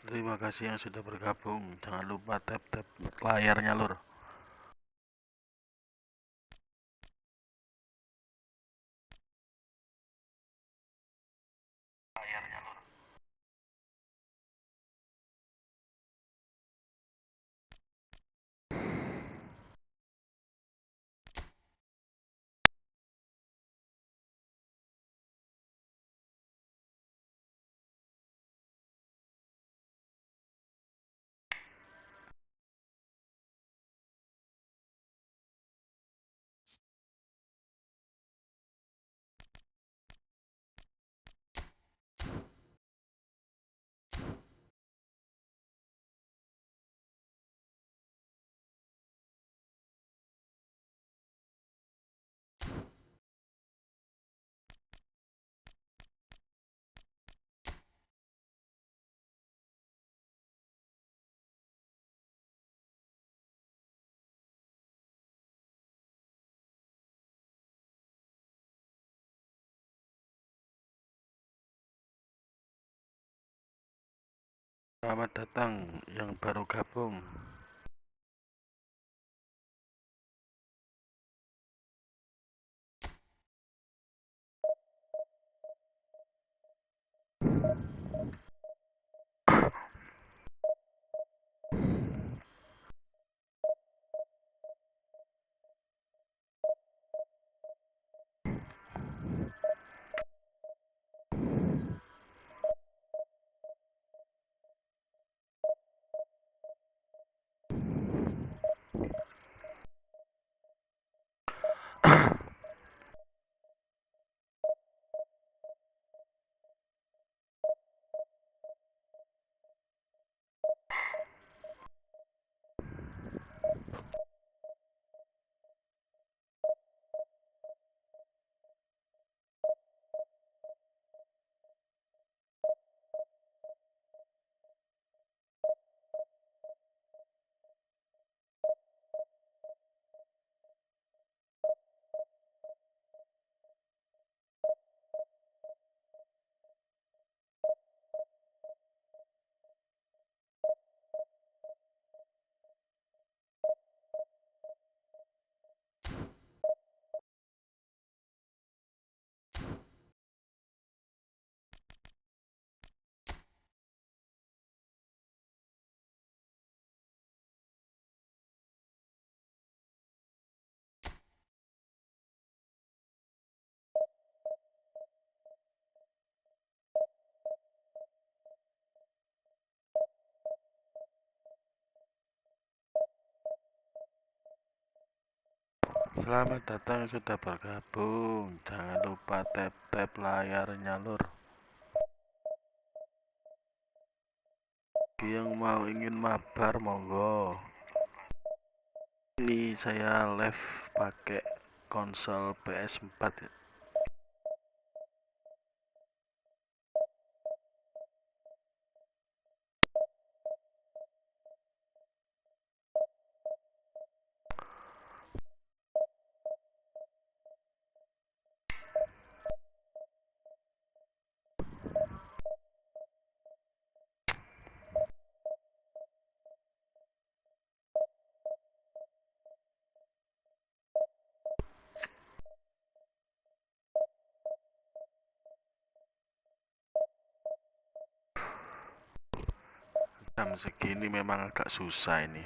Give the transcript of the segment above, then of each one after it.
Terima kasih yang sudah bergabung. Jangan lupa tap-tap layarnya, Lur. Selamat datang yang baru gabung. Selamat datang yang sudah bergabung. Jangan lupa tap-tap layarnya, Lur. Bagi yang ingin mabar, monggo. Ini saya live pakai konsol PS4 ya. Jam segini memang agak susah ini.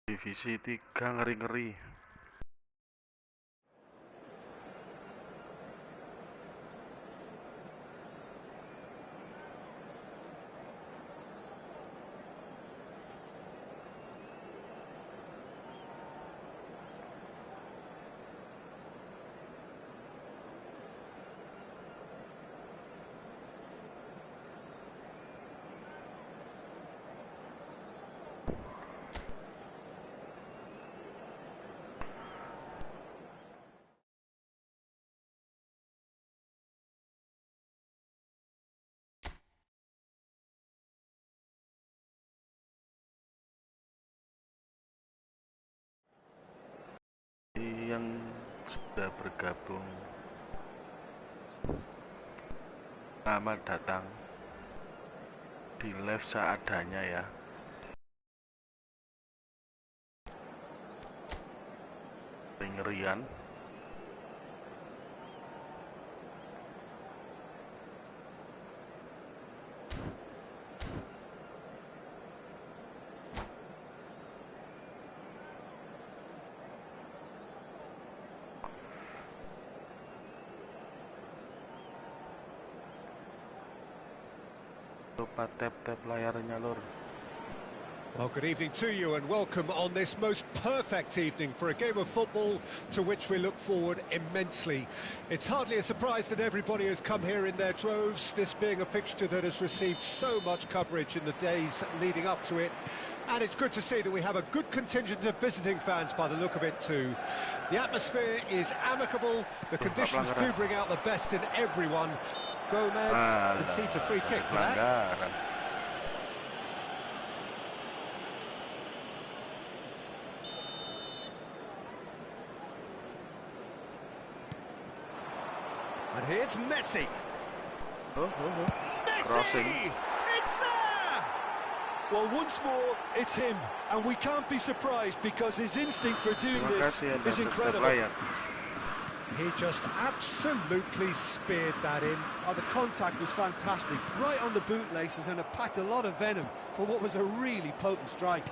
Divisi 3 ngeri-ngeri. sudah bergabung. Selamat datang di live seadanya ya. Pengerian. Lupa tap-tap layarnya, Lur. Well, good evening to you and welcome on this most perfect evening for a game of football to which we look forward immensely. It's hardly a surprise that everybody has come here in their droves, this being a fixture that has received so much coverage in the days leading up to it. And it's good to see that we have a good contingent of visiting fans by the look of it too. The atmosphere is amicable, the conditions do bring out the best in everyone. Gomez concedes a free kick for that. And here's Messi. Messi! Crossing. It's there! Well, once more, it's him. And we can't be surprised because his instinct for doing this is incredible. He just absolutely speared that in. Oh, the contact was fantastic. Right on the bootlaces, and it packed a lot of venom for what was a really potent strike.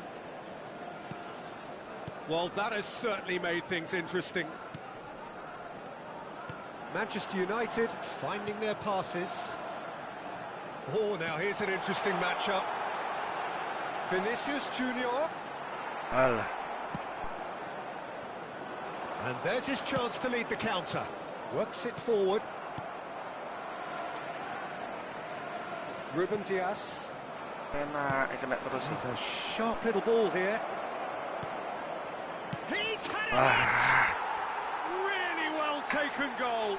Well, that has certainly made things interesting. Manchester United finding their passes. Oh, now here's an interesting matchup. Vinicius Junior. And there's his chance to lead the counter. Works it forward. Ruben Dias. He's a sharp little ball here. He's had it! Really well taken goal.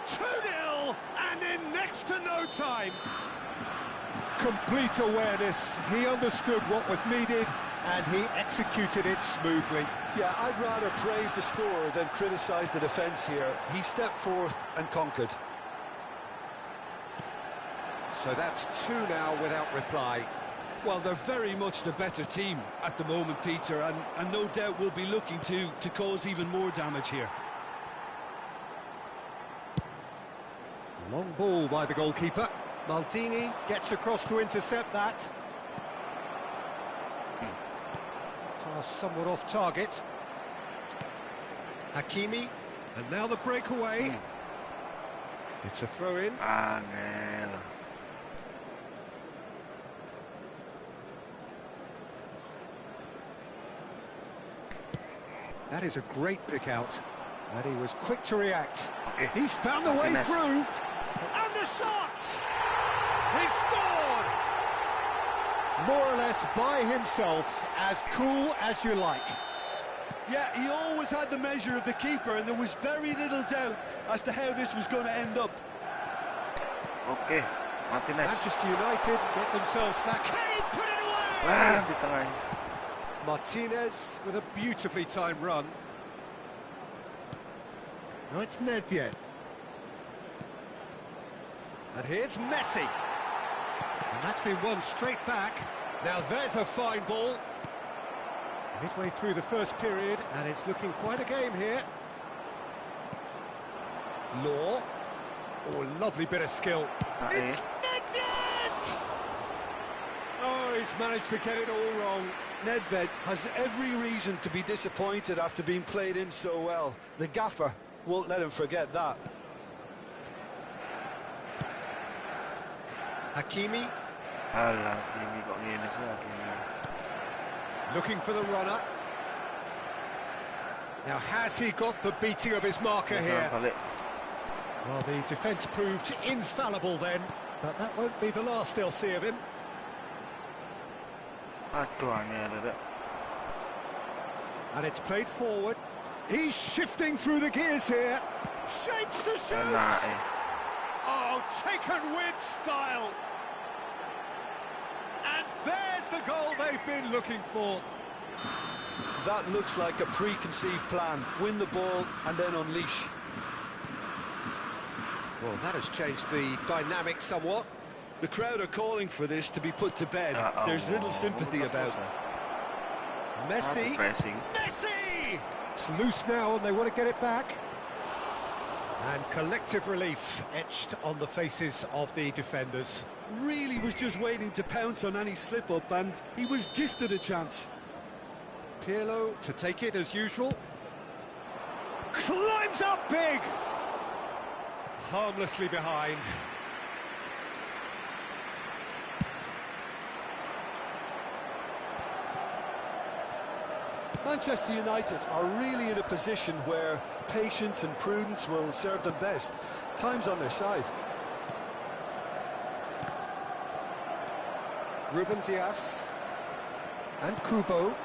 2-0 and in next to no time. Complete awareness. He understood what was needed and he executed it smoothly. Yeah, I'd rather praise the scorer than criticise the defence here. He stepped forth and conquered. So that's 2 now without reply. Well, they're very much the better team at the moment, Peter, and no doubt will be looking to cause even more damage here. Long ball by the goalkeeper. Maldini gets across to intercept that. Pass somewhat off target. Hakimi, and now the breakaway. It's a throw-in. That is a great pick out, and he was quick to react. He's found a way through, and the shot! He scored! More or less by himself, as cool as you like. Yeah, he always had the measure of the keeper, and there was very little doubt as to how this was going to end up. Okay, Martinez. Manchester United get themselves back. Can he put it away? Martinez with a beautifully timed run. Now it's Nedved. And here's Messi. And that's been won straight back. Now there's a fine ball. Midway through the first period, and it's looking quite a game here. Law. Oh, lovely bit of skill. It's Nedved! Oh, he's managed to get it all wrong. Nedved has every reason to be disappointed after being played in so well. The gaffer won't let him forget that. Hakimi. Looking for the runner. Now, has he got the beating of his marker here? Well, the defence proved infallible then, but that won't be the last they'll see of him. And it's played forward. He's shifting through the gears here. Shapes to shoot! Oh, taken with style! And there's the goal they've been looking for. That looks like a preconceived plan. Win the ball and then unleash. Well, that has changed the dynamic somewhat. The crowd are calling for this to be put to bed. There's little sympathy about it. Messi! Messi! It's loose now and they want to get it back. And collective relief etched on the faces of the defenders. Really was just waiting to pounce on any slip-up, and he was gifted a chance. Pirlo to take it as usual. Climbs up big! Harmlessly behind. Manchester United are really in a position where patience and prudence will serve them best. Time's on their side. Ruben Dias and Kubo.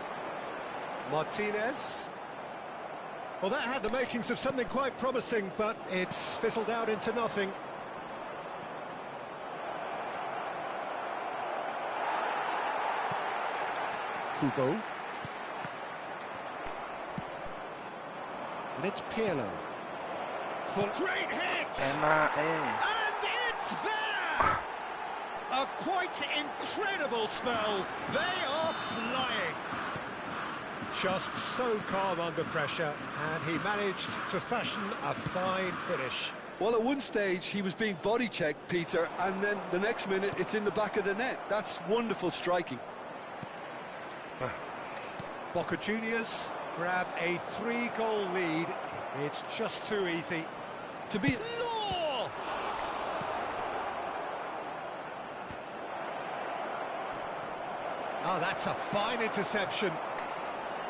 Martinez. Well, that had the makings of something quite promising, but it's fizzled out into nothing. Kubo. And it's Pirlo. Great hit! And it's there! A quite incredible spell. They are flying. Just so calm under pressure, and he managed to fashion a fine finish. Well, at one stage he was being body checked, Peter, and then the next minute it's in the back of the net. That's wonderful striking. Boca Juniors grab a 3-goal lead. It's just too easy. To be... Law! Oh, that's a fine interception.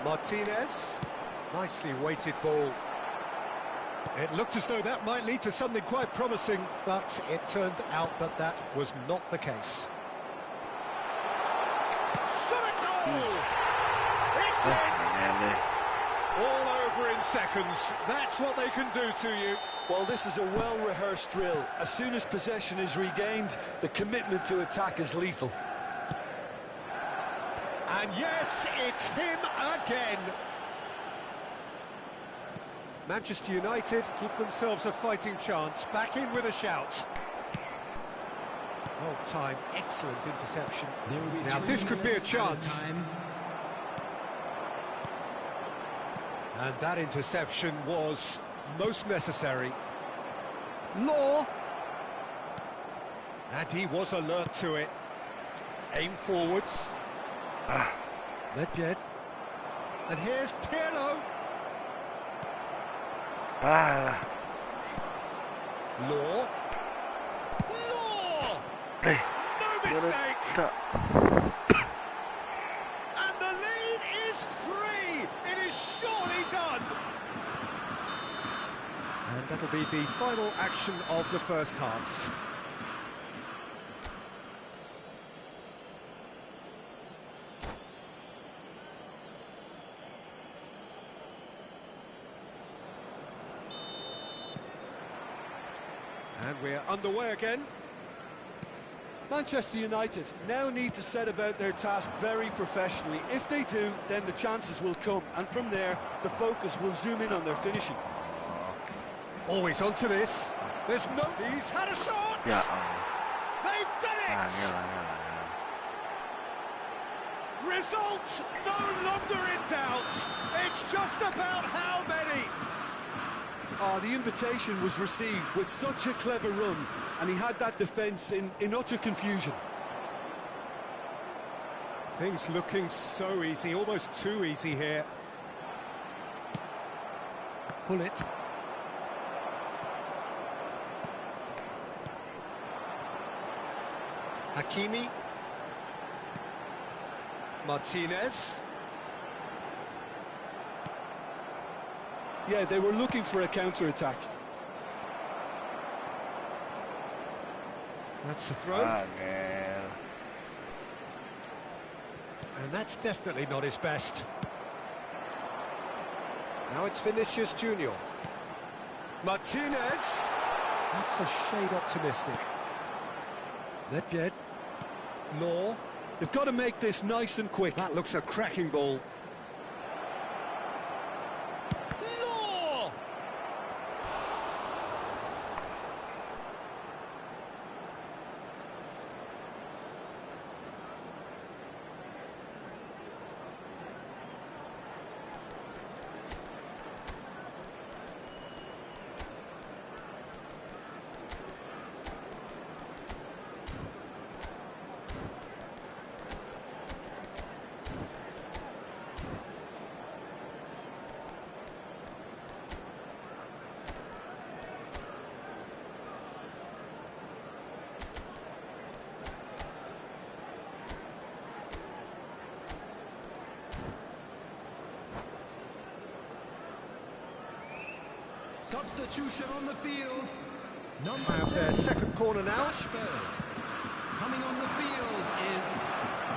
Martinez. Nicely weighted ball. It looked as though that might lead to something quite promising, but it turned out that that was not the case. Shot a goal! It's in! All over in seconds. That's what they can do to you. Well, this is a well-rehearsed drill. As soon as possession is regained, the commitment to attack is lethal. And yes, it's him again. Manchester United give themselves a fighting chance. Back in with a shout. Well timed, excellent interception. Now this could be a chance. And that interception was most necessary. Law. And he was alert to it. Aim forwards. Nedved. And here's Pirlo. Law. Law! No mistake! And the lead is 3! It is surely done! And that'll be the final action of the first half. And we're underway again. Manchester United now need to set about their task very professionally. If they do, then the chances will come, and from there, the focus will zoom in on their finishing. Always onto this. There's no... He's had a shot! Yeah. They've done it! Result no longer in doubt. It's just about how many. The invitation was received with such a clever run, and he had that defence in utter confusion. Things looking so easy, almost too easy here. Pull it. Hakimi. Martinez. Yeah, they were looking for a counter-attack. That's the throw. Man. And that's definitely not his best. Now it's Vinicius Junior. Martinez. That's a shade optimistic. Nedved. Law. They've got to make this nice and quick. That looks a cracking ball. Substitution on the field. Number Have their 10, second corner now. Rashford. Coming on the field is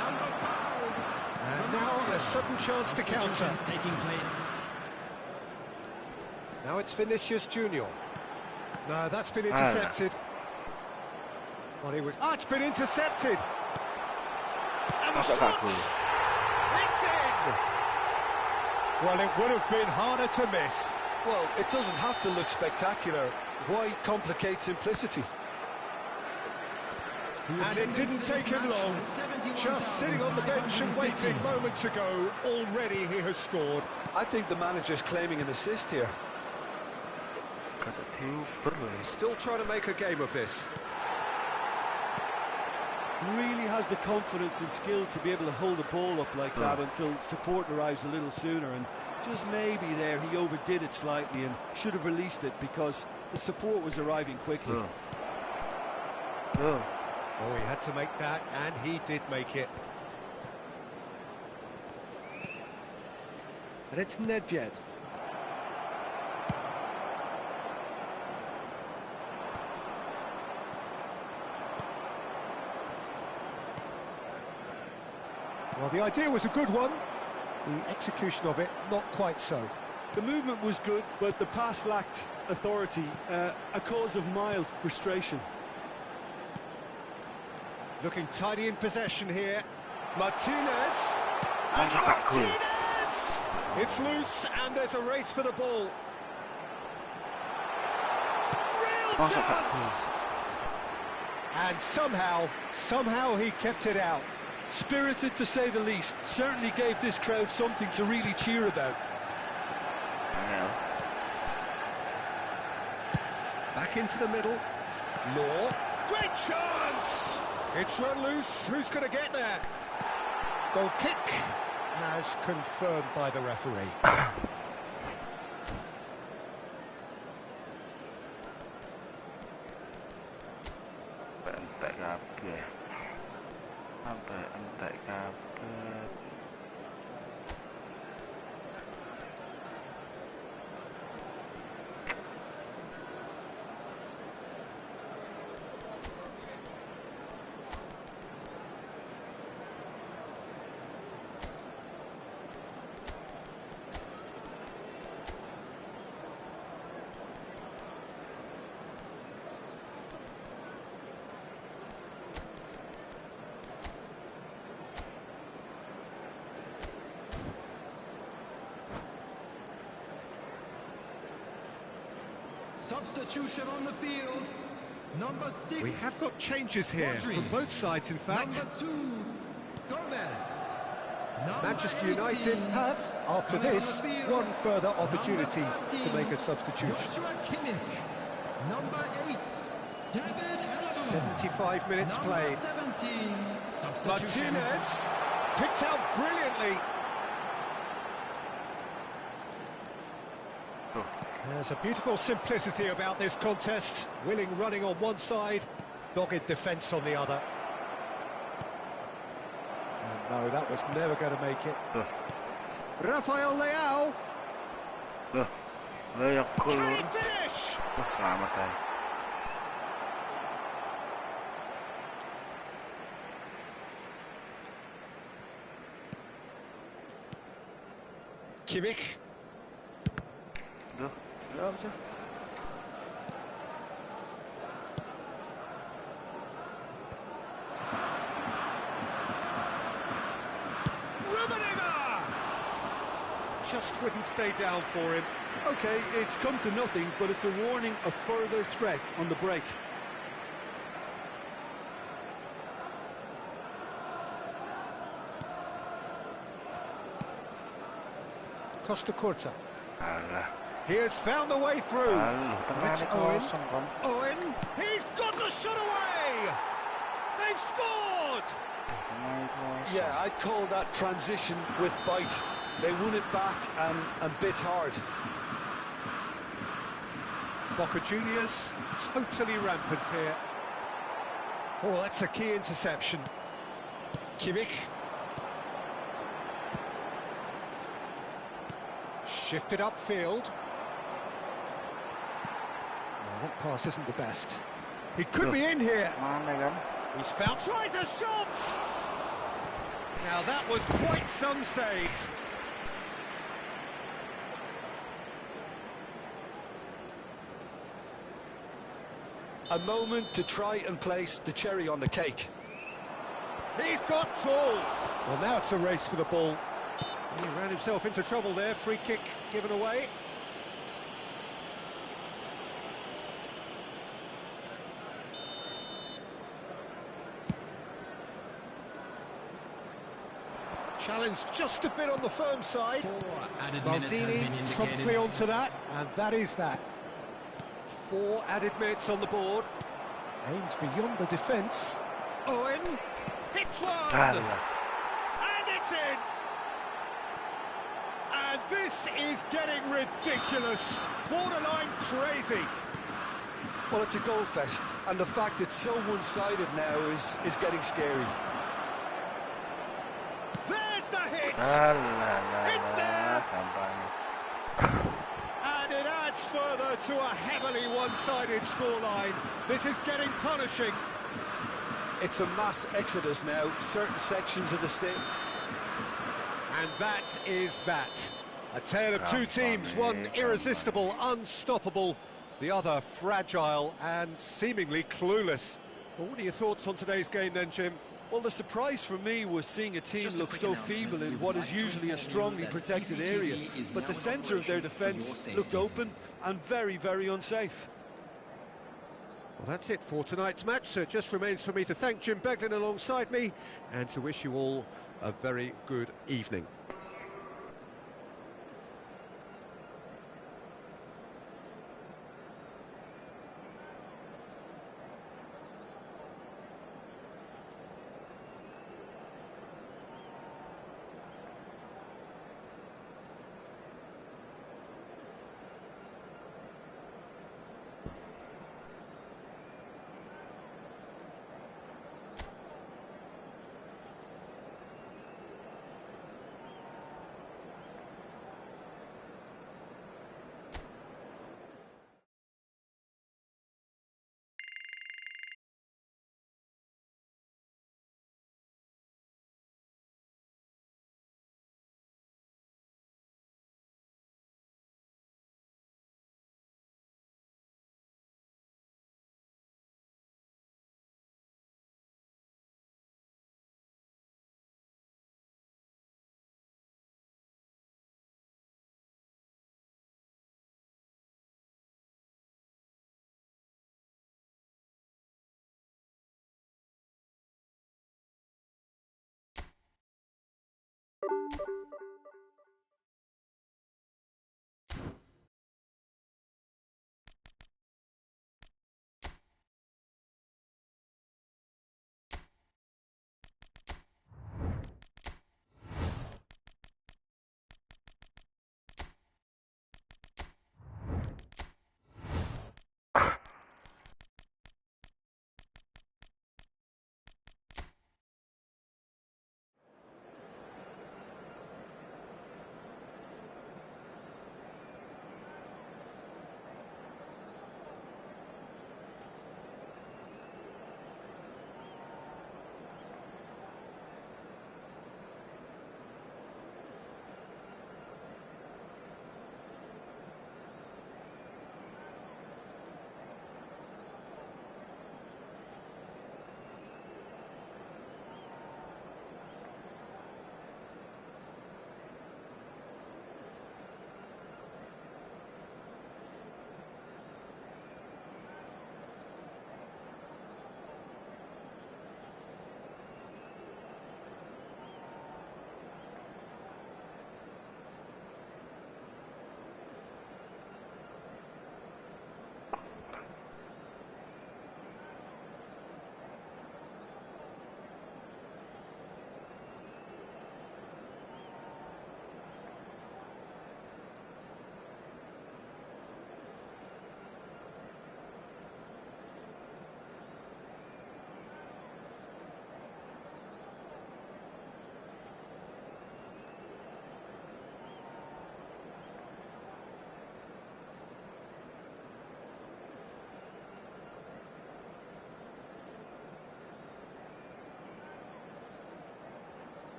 number 5. And now a sudden chance to counter. Substitutions taking place. Now it's Vinicius Junior. No, that's been intercepted. Well, it's been intercepted. And the shot! It's in! Well, it would have been harder to miss. Well, it doesn't have to look spectacular. Why complicate simplicity? And it didn't take him long. Just sitting on the bench and waiting moments ago, already he has scored. I think the manager's claiming an assist here. He's still trying to make a game of this. Really has the confidence and skill to be able to hold the ball up like that until support arrives a little sooner, and just maybe there he overdid it slightly and should have released it because the support was arriving quickly. Oh, he had to make that, and he did make it. And it's Nedved. Well, the idea was a good one. The execution of it, not quite so. The movement was good, but the pass lacked authority, a cause of mild frustration. Looking tidy in possession here. Martinez! And Martinez! It's loose, and there's a race for the ball. Real chance! And somehow he kept it out. Spirited, to say the least. Certainly gave this crowd something to really cheer about. Back into the middle. Law. Great chance! It's run loose. Who's going to get there? Goal kick, as confirmed by the referee. Entek kabeh. Substitution on the field. Number 6. We have got changes here from both sides, in fact. Number 2, Gomez. Manchester United have, after this, one further opportunity to make a substitution. Number 8, David Alaba. 75 minutes played. 17, Martinez picked out brilliantly. There's a beautiful simplicity about this contest. Willing running on one side, dogged defence on the other. And no, that was never going to make it. Rafael Leao. Can he finish? Selamat. Kimmich. Just wouldn't stay down for him. Okay, it's come to nothing, but it's a warning of further threat on the break. Costa Curta. He has found the way through. It's Owen. Owen. He's got the shot away. They've scored. Yeah, I'd call that transition with bite. They won it back and bit hard. Boca Juniors totally rampant here. Oh, that's a key interception. Kimmich. Shifted upfield. That pass isn't the best. He could be in here. Mana kan? He's found. Tries a shot! Now that was quite some save. A moment to try and place the cherry on the cake. He's got tall. Well, now it's a race for the ball. He ran himself into trouble there. Free kick given away. Challenge just a bit on the firm side. Maldini promptly onto that, and that is that. 4 added minutes on the board. Aimed beyond the defence. Owen hits one! And it's in! And this is getting ridiculous. Borderline crazy. Well, it's a goal fest, and the fact it's so one-sided now is getting scary. There's the hit! It's there! And it adds further to a heavily one-sided scoreline. This is getting punishing. It's a mass exodus now, certain sections of the state. And that is that. A tale of two teams, one irresistible, unstoppable, the other fragile and seemingly clueless. Well, what are your thoughts on today's game then, Jim? Well, the surprise for me was seeing a team look so feeble in what is usually a strongly protected area, but the centre of their defence looked open and very, very unsafe. Well, that's it for tonight's match, so it just remains for me to thank Jim Beglin alongside me and to wish you all a very good evening.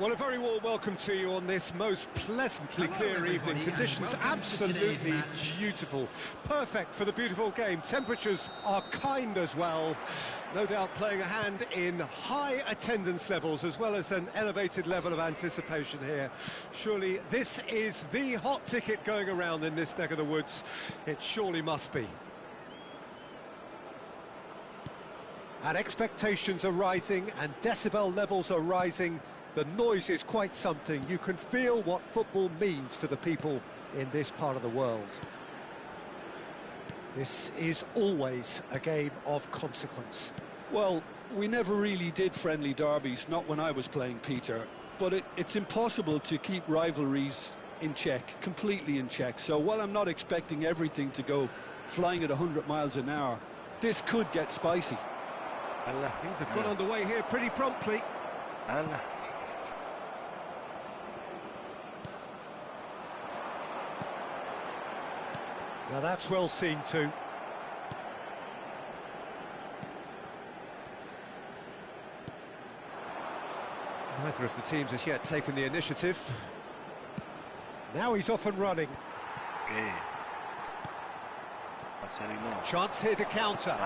Well, a very warm welcome to you on this most pleasantly clear evening. Conditions absolutely beautiful. Perfect for the beautiful game. Temperatures are kind as well. No doubt playing a hand in high attendance levels as well as an elevated level of anticipation here. Surely this is the hot ticket going around in this neck of the woods. It surely must be. And expectations are rising and decibel levels are rising. The noise is quite something. You can feel what football means to the people in this part of the world. This is always a game of consequence. Well, we never really did friendly derbies, not when I was playing, Peter. But it's impossible to keep rivalries in check, completely in check. So while I'm not expecting everything to go flying at 100 miles an hour, this could get spicy. Things have got underway here pretty promptly. Now that's well seen too. Neither of the teams has yet taken the initiative. Now he's off and running. Okay. Chance here to counter.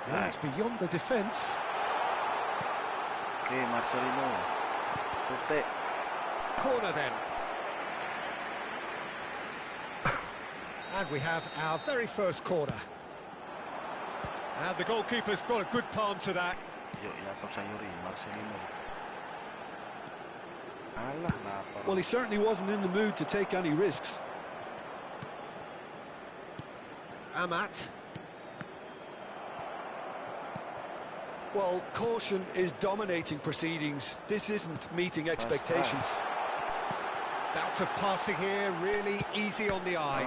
And it's beyond the defence. Okay, Marcelino. Corner then. And we have our very first corner. And the goalkeeper's got a good palm to that. Well, he certainly wasn't in the mood to take any risks. Amat. Well, caution is dominating proceedings. This isn't meeting expectations. Bouts of passing here, really easy on the eye.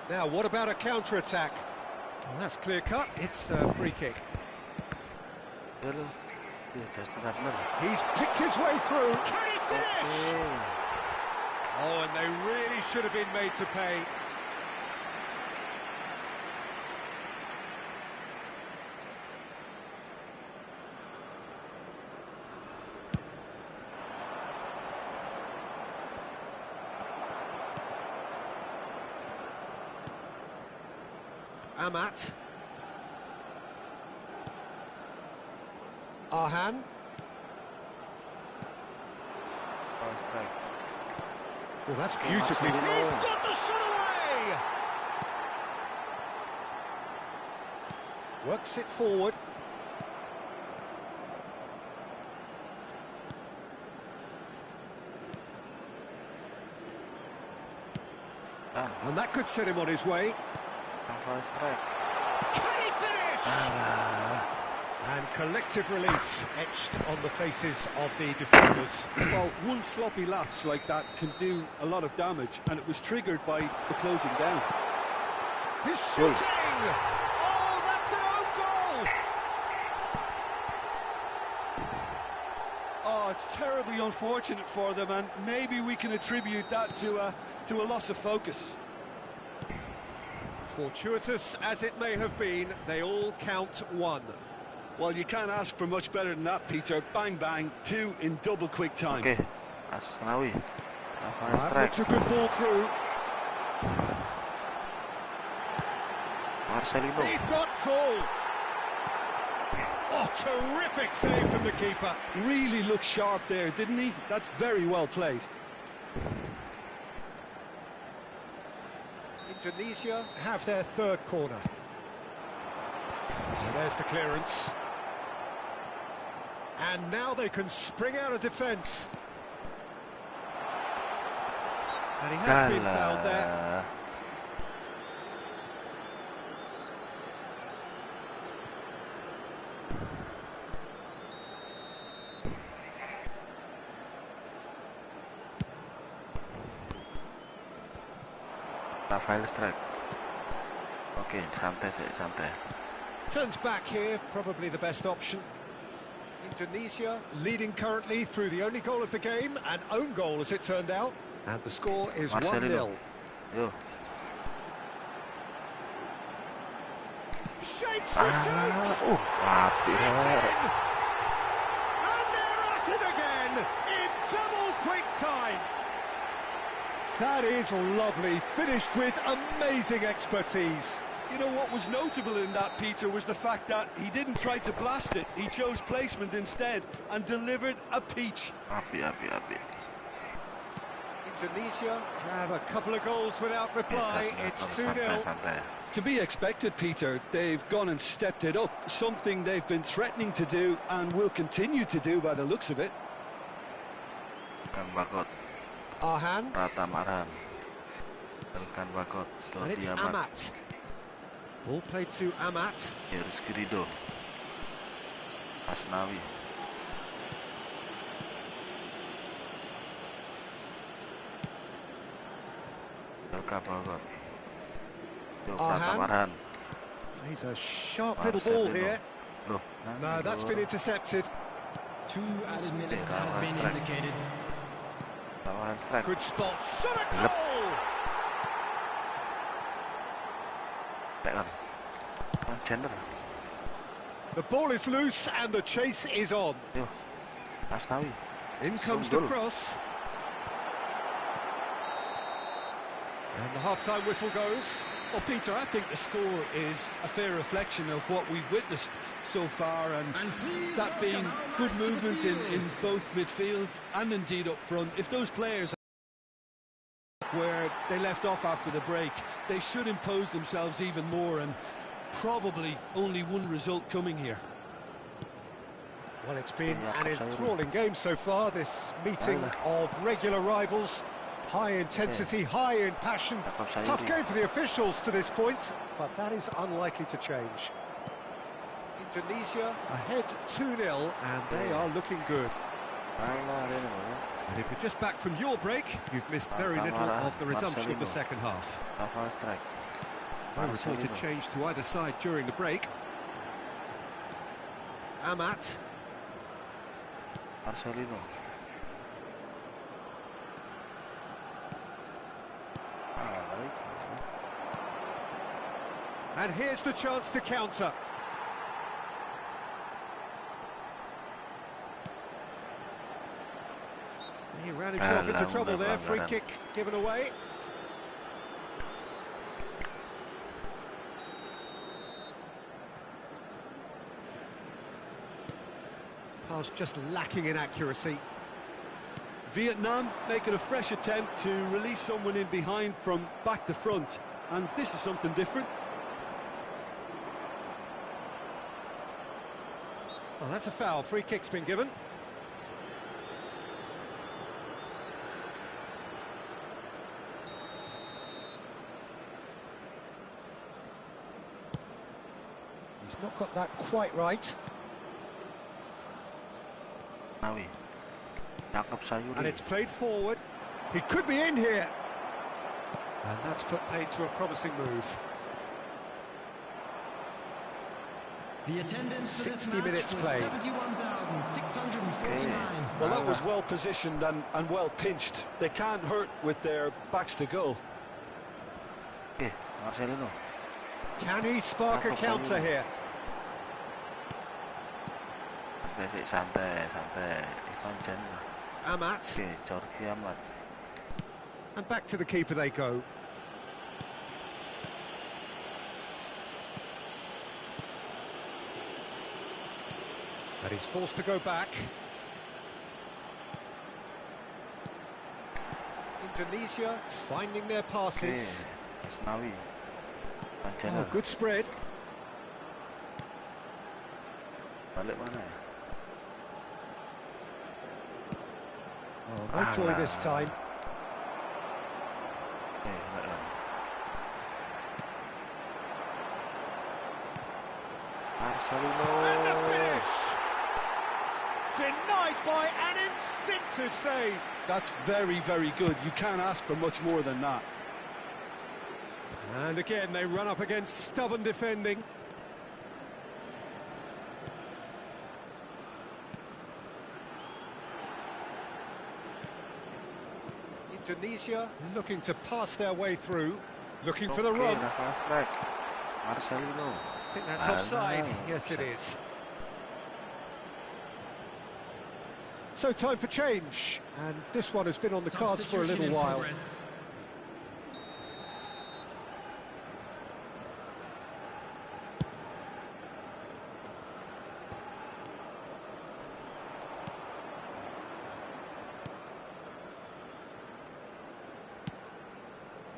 Now, what about a counter-attack? Well, that's clear-cut. It's a free kick. He's picked his way through. Can he finish? Oh, and they really should have been made to pay. Amat. Arhan. Well, that's beautifully. He's got the shot away! Works it forward. And that could set him on his way. Can he finish? And collective relief etched on the faces of the defenders. Well, one sloppy lapse like that can do a lot of damage, and it was triggered by the closing down. He's shooting! Oh, that's an own goal! Oh, it's terribly unfortunate for them, and maybe we can attribute that to a loss of focus. Fortuitous as it may have been, they all count one. Well, you can't ask for much better than that, Peter. Bang, bang, two in double quick time. Okay, That's a good ball through. Marcelino. He's got full. Oh, terrific save from the keeper. Really looked sharp there, didn't he? That's very well played. Indonesia have their third corner. And there's the clearance. And now they can spring out of defence. And he has been fouled there. Rafael strike. Okay, santai. Turns back here, probably the best option. Indonesia leading currently through the only goal of the game, an own goal as it turned out. And the score is 1-0. Shapes the shoots! Oh, And they're out of the That is lovely, finished with amazing expertise. You know what was notable in that, Peter, was the fact that he didn't try to blast it. He chose placement instead and delivered a peach. Api. Indonesia grab a couple of goals without reply. It's 2-0. Santai. To be expected, Peter. They've gone and stepped it up, something they've been threatening to do and will continue to do by the looks of it. Kan Bakot, Arhan, Rata Marhan. Kan Bakot, and it's Dodi Amat. Amat. Ball played to Amat. Rizky Ridho. Asnawi. Elka Bakot. Rata Arhan. Marhan. He's a sharp little ball here. Loh, No, that's been intercepted. 2 added minutes has been indicated. Lawan strike. Good spot. Shot a goal! Tekan. Gender. The ball is loose and the chase is on. Yo. Asnawi. In comes the Goal. cross. And the half-time whistle goes. Well, Peter, I think the score is a fair reflection of what we've witnessed so far, and that being good movement in both midfield and indeed up front. If those players where they left off after the break, they should impose themselves even more, and probably only one result coming here. Well, it's been an enthralling game so far, this meeting of regular rivals. High intensity, high in passion. Tough game for the officials to this point, but that is unlikely to change. Indonesia ahead 2-0, and they are looking good. And if you're just back from your break, you've missed very little of the resumption of the second half. No reported change to either side during the break. Amat. Marcelino. And here's the chance to counter. He ran himself into trouble there. Free kick given away. Pass just lacking in accuracy. Vietnam making a fresh attempt to release someone in behind from back to front, and this is something different. Well, that's a foul. Free kick's been given. He's not got that quite right. And it's played forward. He could be in here. And that's put paid to a promising move. The attendance for 60 this match minutes was played. 71,649. Well, that was well positioned and well pinched. They can't hurt with their backs to goal. Marcelino. Can he spark a counter here? Santai. Amat. Jordi Amat. And back to the keeper they go. And he's forced to go back. Indonesia finding their passes. Asnawi. Oh, good spread. Balik mana? Oh, no joy this time. Marcelino. And the finish! Denied by an instinctive save. That's very, very good. You can't ask for much more than that. And again, they run up against stubborn defending. Indonesia looking to pass their way through, looking for the run. Marcelino. I think that's offside. Yes, it is. So time for change, and this one has been on the cards for a little while.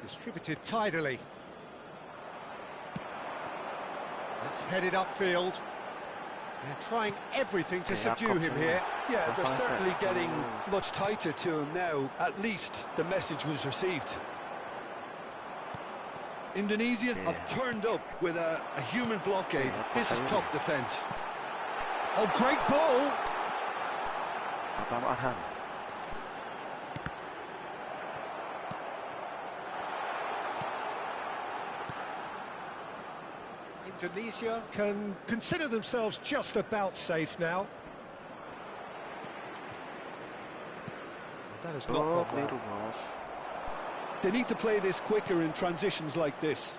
Distributed tidily. Let's head it upfield. They're trying everything to subdue him here. Yeah, they're certainly getting much tighter to him now. At least the message was received. Indonesia have turned up with a human blockade. This is top defence. Oh, great ball! Indonesia can consider themselves just about safe now. That has not gone well. They need to play this quicker in transitions like this.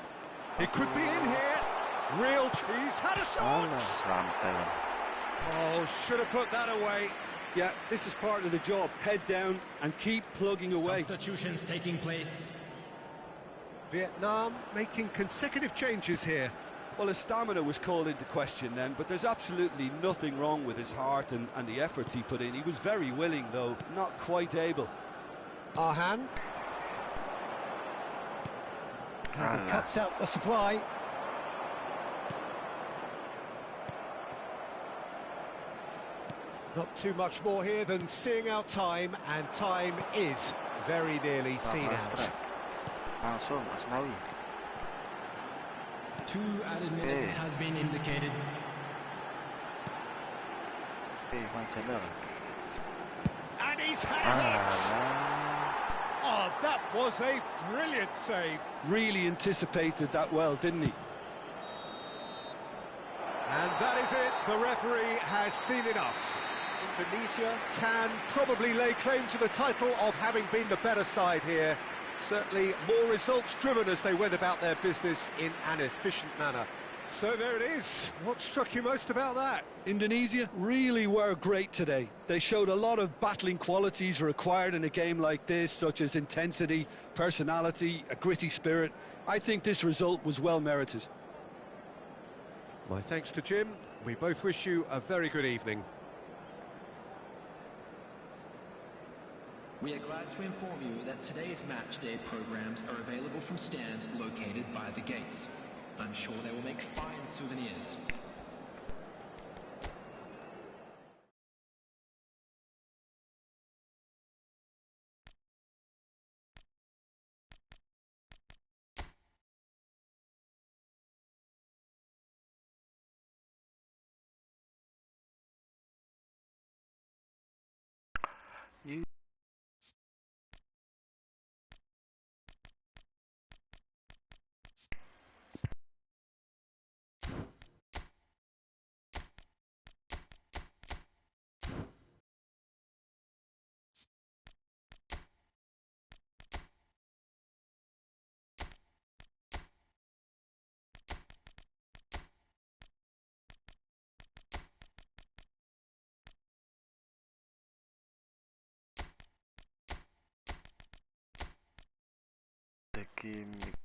It could be in here. Real cheese had a shot. Oh, should have put that away. Yeah, this is part of the job. Head down and keep plugging away. Substitutions taking place. Vietnam making consecutive changes here. Well, his stamina was called into question then, but there's absolutely nothing wrong with his heart and the efforts he put in. He was very willing, though, not quite able. Arhan. And he cuts out the supply. Not too much more here than seeing out time, and time is very nearly seen out. Two added minutes has been indicated. And he's had it! Oh, that was a brilliant save. Really anticipated that well, didn't he? And that is it. The referee has seen enough. Indonesia can probably lay claim to the title of having been the better side here. Certainly more results-driven as they went about their business in an efficient manner. So there it is. What struck you most about that? Indonesia really were great today. They showed a lot of battling qualities required in a game like this, such as intensity, personality, a gritty spirit. I think this result was well merited. My thanks to Jim. We both wish you a very good evening. We are glad to inform you that today's match day programs are available from stands located by the gates. I'm sure they will make fine souvenirs. Gimmick.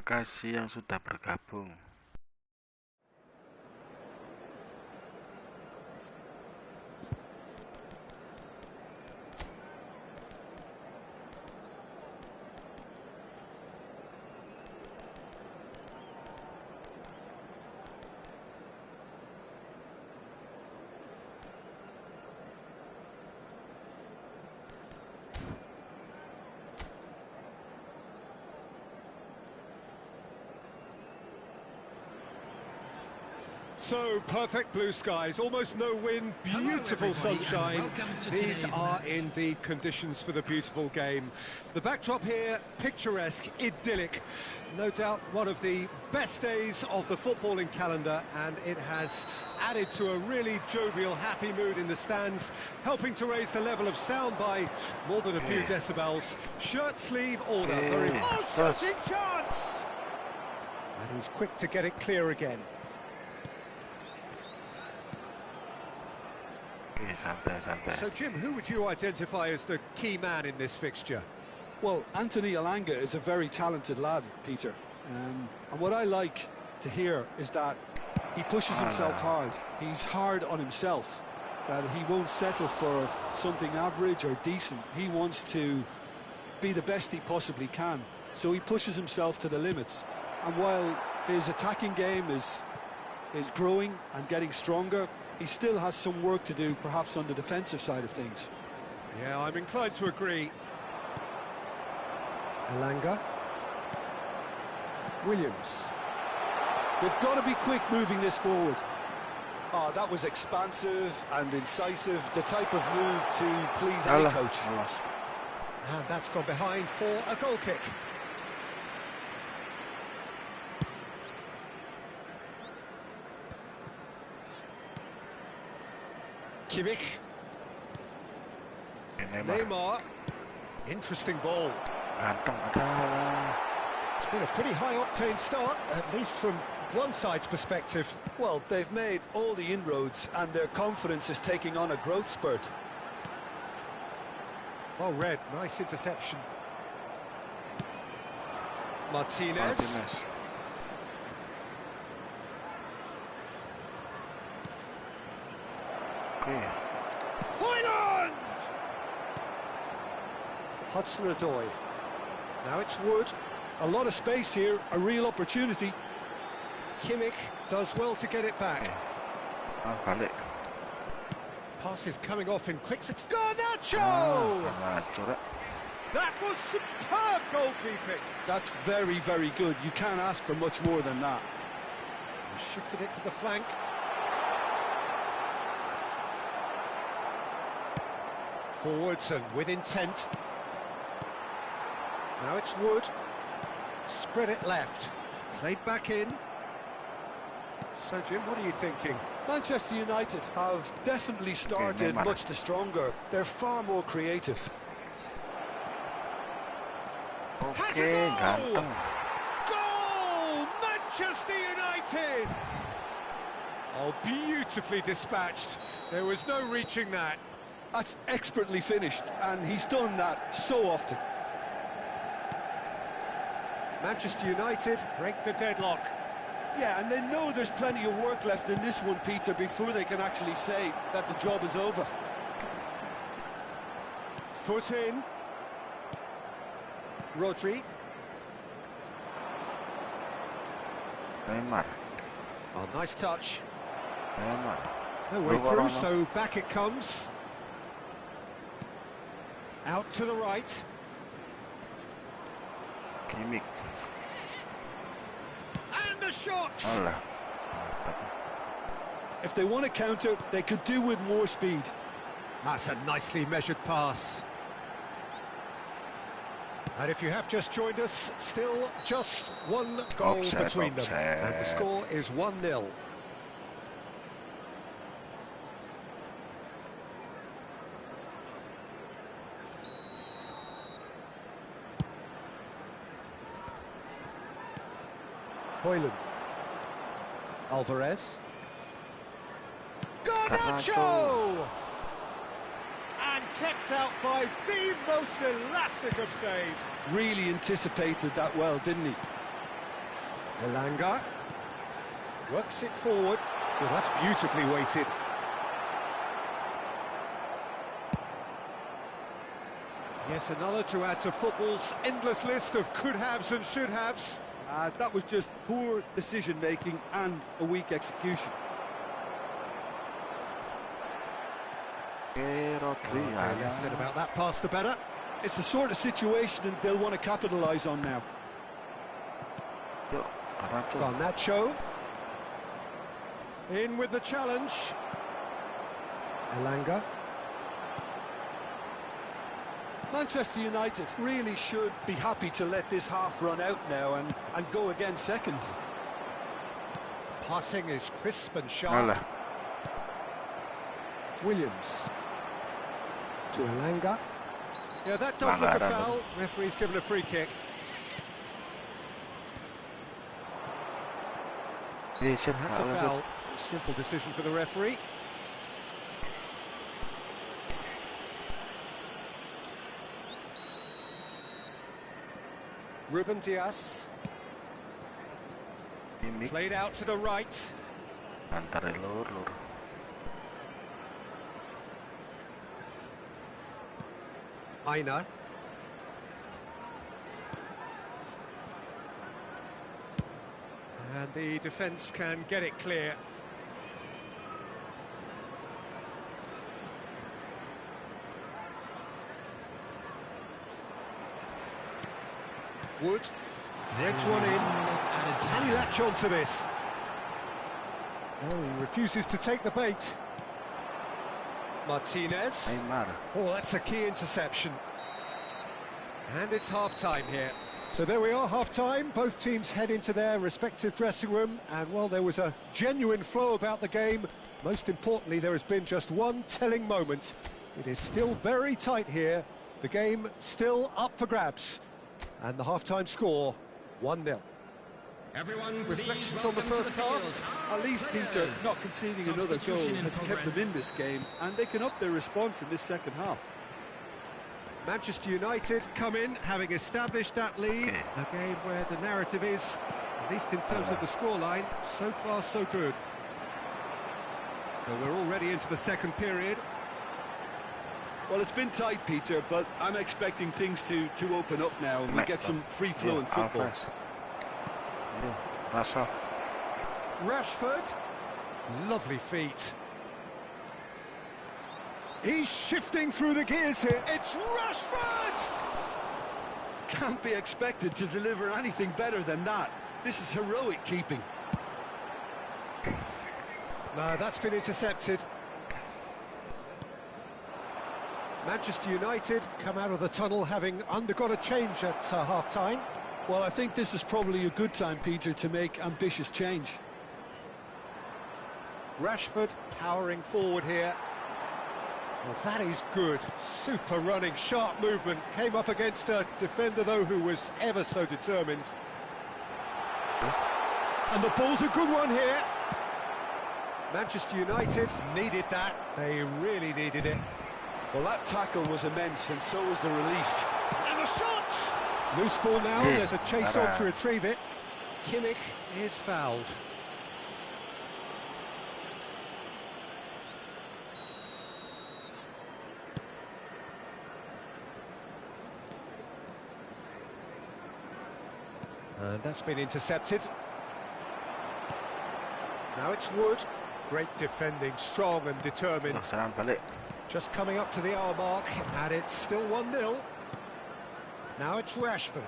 Terima kasih yang sudah bergabung. So, perfect blue skies, almost no wind, beautiful sunshine. These are indeed conditions for the beautiful game. The backdrop here, picturesque, idyllic. No doubt one of the best days of the footballing calendar, and it has added to a really jovial, happy mood in the stands, helping to raise the level of sound by more than a few decibels. Shirt sleeve order, very... Oh, shooting chance! And he's quick to get it clear again. So, Jim, who would you identify as the key man in this fixture? Well, Anthony Elanga is a very talented lad, Peter. And what I like to hear is that he pushes himself hard. He's hard on himself, that he won't settle for something average or decent. He wants to be the best he possibly can. So he pushes himself to the limits. And while his attacking game is growing and getting stronger, he still has some work to do, perhaps on the defensive side of things. Yeah, I'm inclined to agree. Elanga. Williams. They've got to be quick moving this forward. Oh, that was expansive and incisive, the type of move to please any coach. And that's gone behind for a goal kick. Kimmich. Neymar. Interesting ball. It's been a pretty high-octane start, at least from one side's perspective. Well, they've made all the inroads and their confidence is taking on a growth spurt. Well read, nice interception. Martinez. Hoyland! Hudson-Odoi. Now it's Wood. A lot of space here, a real opportunity. Kimmich does well to get it back. Pass is coming off in quick succession. Garnacho! That was superb goalkeeping. That's very, very good. You can't ask for much more than that. Shifted it to the flank. Forwards and with intent. Now it's Wood. Spread it left. Played back in. So, Jim, what are you thinking? Manchester United have definitely started much the stronger. They're far more creative. Has a goal! Goal! Manchester United! Oh, beautifully dispatched. There was no reaching that. That's expertly finished, and he's done that so often. Manchester United break the deadlock. Yeah, and they know there's plenty of work left in this one, Peter, before they can actually say that the job is over. Foot in. Rodri. Oh, nice touch. No way through, so back it comes. Out to the right. Kimmich. And the shot! If they want to counter, they could do with more speed. That's a nicely measured pass. And if you have just joined us, still just one goal between them. And the score is 1-0. Hoyland. Alvarez. Garnacho! And kept out by the most elastic of saves. Really anticipated that well, didn't he? Elanga. Works it forward. Well, that's beautifully weighted. Yet another to add to football's endless list of could-haves and should-haves. That was just poor decision-making and a weak execution. Less said about that pass, the better. It's the sort of situation they'll want to capitalise on now. Garnacho. In with the challenge. Elanga. Manchester United really should be happy to let this half run out now and go again second. Passing is crisp and sharp. Alah. Williams. To Elanga. Yeah, that does look a foul. Referee's given a free kick. That's a foul. Simple decision for the referee. Ruben Dias. Played out to the right. Antara lur. Aina. And the defence can get it clear. Wood threads one in. Can he latch on to this? No, he refuses to take the bait. Martinez. Oh, that's a key interception. And it's half-time here. So there we are, half-time. Both teams head into their respective dressing room. And, well, there was a genuine flow about the game. Most importantly, there has been just one telling moment. It is still very tight here. The game still up for grabs. And the half-time score, 1-0. Everyone, reflections on the first half. At least, Peter, not conceding another goal has kept them in this game, and they can up their response in this second half. Manchester United come in, having established that lead. A game where the narrative is, at least in terms of the scoreline, so far so good. So we're already into the second period. Well, it's been tight, Peter, but I'm expecting things to open up now, and we get some free-flowing football. Rashford, lovely feet. He's shifting through the gears here. It's Rashford! Can't be expected to deliver anything better than that. This is heroic keeping. No, that's been intercepted. Manchester United come out of the tunnel having undergone a change at half-time. Well, I think this is probably a good time, Peter, to make ambitious change. Rashford powering forward here. Well, that is good. Super running, sharp movement. Came up against a defender, though, who was ever so determined. And the ball's a good one here. Manchester United needed that. They really needed it. Well, that tackle was immense, and so was the relief. And the shot! Loose ball now, there's a chase on to retrieve it. Kimmich is fouled. And that's been intercepted. Now it's Wood. Great defending, strong and determined. Just coming up to the hour mark, and it's still 1-0. Now it's Rashford.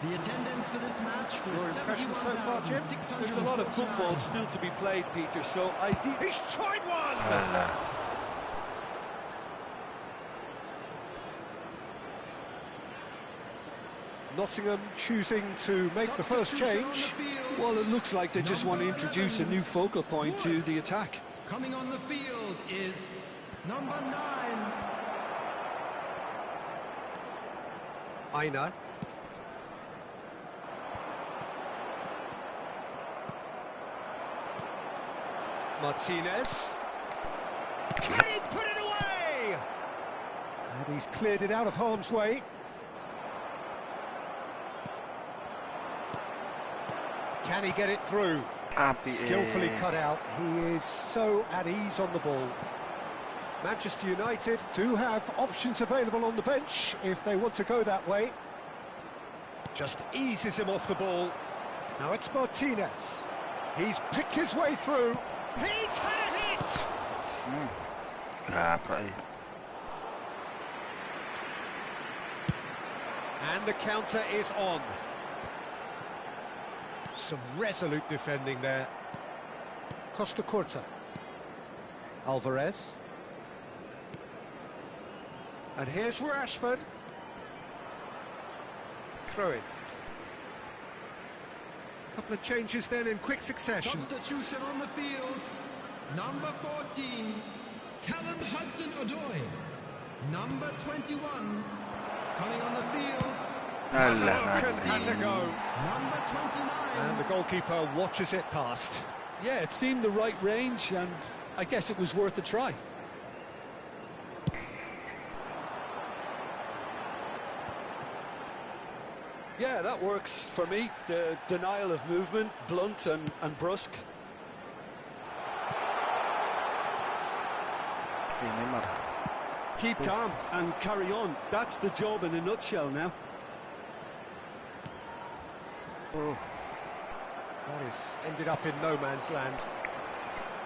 The attendance for this match was Your impressions so far, Jim? There's a lot of football still to be played, Peter, so He's tried one! Nottingham choosing to make the first change. Well, it looks like they just want to introduce a new focal point to the attack. Coming on the field is number 9. Aina. Martinez. Can he put it away? And he's cleared it out of harm's way. Can he get it through? Skillfully cut out. He is so at ease on the ball. Manchester United do have options available on the bench if they want to go that way. Just eases him off the ball. Now it's Martinez. He's picked his way through. He's had it! And the counter is on. Some resolute defending there. Costa Curta. Alvarez. And here's Rashford. Throw in. Couple of changes then in quick succession. Substitution on the field. Number 14, Callum Hudson-Odoi. Number 21, coming on the field. Has a look and has a go. Number 29. And the goalkeeper watches it past. Yeah, it seemed the right range, and I guess it was worth a try. Yeah, that works for me. The denial of movement, blunt and brusque. Keep calm and carry on. That's the job in a nutshell now. Oh. That is ended up in no man's land.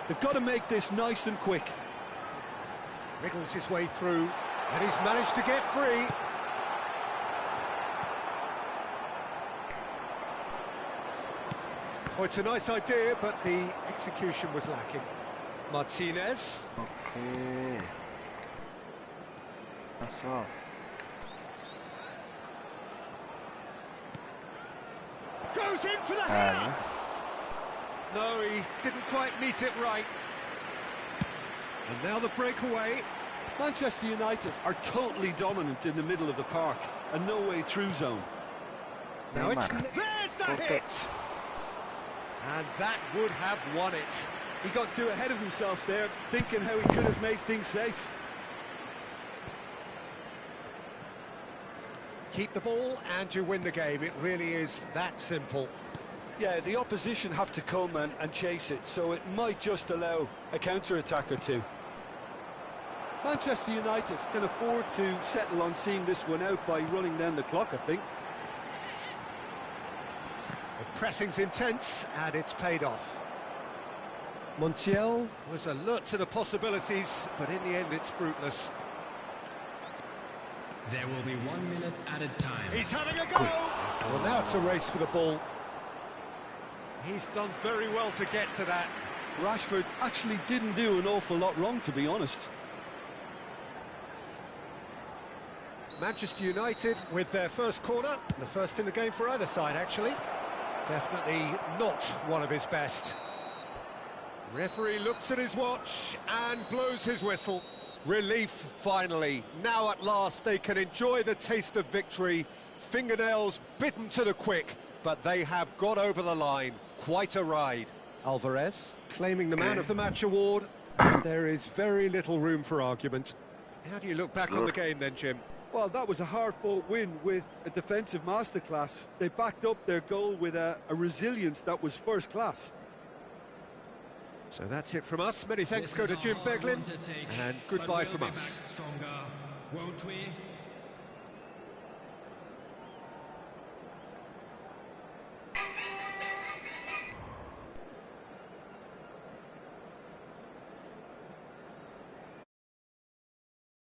They've got to make this nice and quick. Wriggles his way through, and he's managed to get free. Oh, it's a nice idea, but the execution was lacking. Martinez. Okay. That's off. Goes in for the header! No, he didn't quite meet it right. And now the breakaway. Manchester United are totally dominant in the middle of the park, a no-way-through zone. Now it's... There's the hit! And that would have won it. He got too ahead of himself there, thinking how he could have made things safe. Keep the ball and you win the game. It really is that simple. Yeah, the opposition have to come and chase it, so it might just allow a counter-attack or two. Manchester United can afford to settle on seeing this one out by running down the clock, I think. The pressing's intense, and it's paid off. Montiel was alert to the possibilities, but in the end it's fruitless. There will be 1 minute added time. He's having a go! Well, now it's a race for the ball. He's done very well to get to that. Rashford actually didn't do an awful lot wrong, to be honest. Manchester United with their first corner, the first in the game for either side, actually. Definitely not one of his best. Referee looks at his watch and blows his whistle. Relief, finally. Now at last they can enjoy the taste of victory. Fingernails bitten to the quick, but they have got over the line. Quite a ride. Alvarez claiming the Man of the Match award. There is very little room for argument. How do you look back on the game then, Jim? Well, that was a hard-fought win with a defensive masterclass. They backed up their goal with a resilience that was first class. So that's it from us. Many thanks go to Jim Beglin, and goodbye from us. Stronger, won't we?